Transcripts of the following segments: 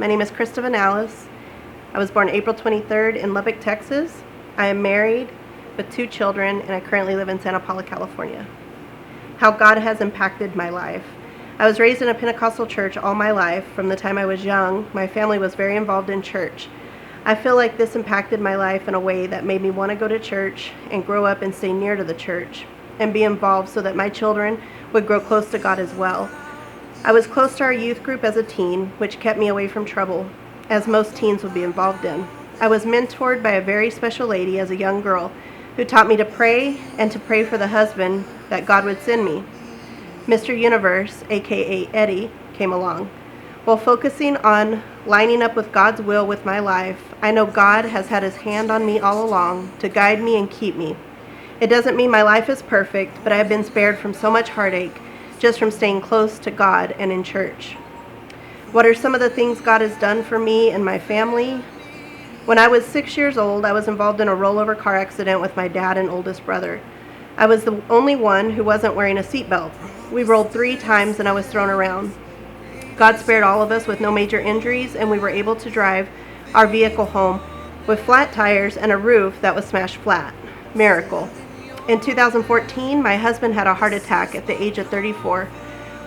My name is Krista. I was born April 23rd in Lubbock, Texas. I am married with 2 children, and I currently live in Santa Paula, California. How God has impacted my life. I was raised in a Pentecostal church all my life. From the time I was young, my family was very involved in church. I feel like this impacted my life in a way that made me want to go to church and grow up and stay near to the church and be involved so that my children would grow close to God as well. I was close to our youth group as a teen, which kept me away from trouble, as most teens would be involved in. I was mentored by a very special lady as a young girl who taught me to pray and to pray for the husband that God would send me. Mr. Universe, aka Eddie, came along. While focusing on lining up with God's will with my life, I know God has had his hand on me all along to guide me and keep me. It doesn't mean my life is perfect, but I have been spared from so much heartache just from staying close to God and in church. What are some of the things God has done for me and my family? When I was 6 years old, I was involved in a rollover car accident with my dad and oldest brother. I was the only one who wasn't wearing a seatbelt. We rolled 3 times and I was thrown around. God spared all of us with no major injuries, and we were able to drive our vehicle home with flat tires and a roof that was smashed flat. Miracle. In 2014, my husband had a heart attack at the age of 34.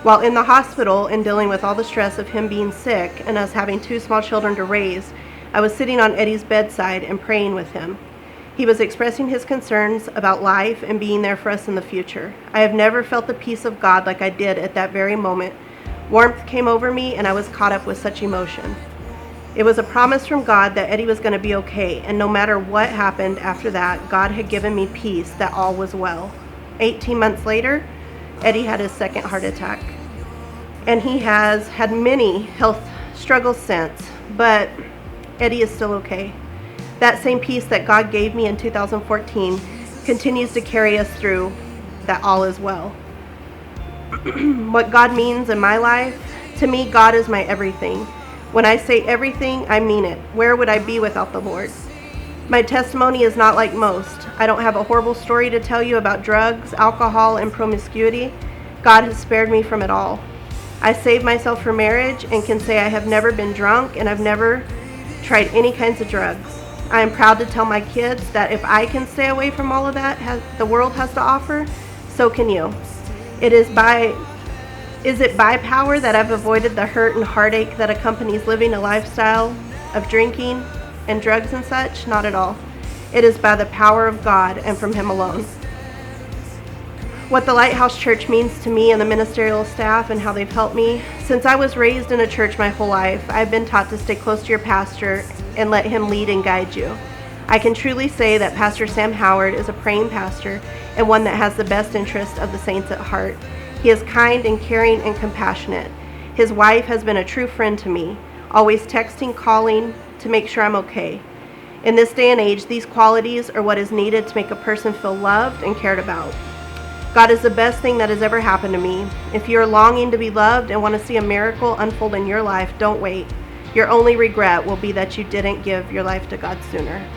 While in the hospital and dealing with all the stress of him being sick and us having 2 small children to raise, I was sitting on Eddie's bedside and praying with him. He was expressing his concerns about life and being there for us in the future. I have never felt the peace of God like I did at that very moment. Warmth came over me and I was caught up with such emotion. It was a promise from God that Eddie was going to be okay, and no matter what happened after that, God had given me peace that all was well. 18 months later, Eddie had his second heart attack, and he has had many health struggles since, but Eddie is still okay. That same peace that God gave me in 2014 continues to carry us through, that all is well. What God means in my life, to me, God is my everything. When I say everything, I mean it. Where would I be without the Lord? My testimony is not like most. I don't have a horrible story to tell you about drugs, alcohol, and promiscuity. God has spared me from it all. I saved myself for marriage and can say I have never been drunk and I've never tried any kinds of drugs. I am proud to tell my kids that if I can stay away from all of that the world has to offer, so can you. Is it by power that I've avoided the hurt and heartache that accompanies living a lifestyle of drinking and drugs and such? Not at all. It is by the power of God and from Him alone. What the Lighthouse Church means to me and the ministerial staff and how they've helped me. Since I was raised in a church my whole life, I've been taught to stay close to your pastor and let him lead and guide you. I can truly say that Pastor Sam Howard is a praying pastor and one that has the best interest of the saints at heart. He is kind and caring and compassionate. His wife has been a true friend to me, always texting, calling to make sure I'm okay. In this day and age, these qualities are what is needed to make a person feel loved and cared about. God is the best thing that has ever happened to me. If you're longing to be loved and want to see a miracle unfold in your life, don't wait. Your only regret will be that you didn't give your life to God sooner.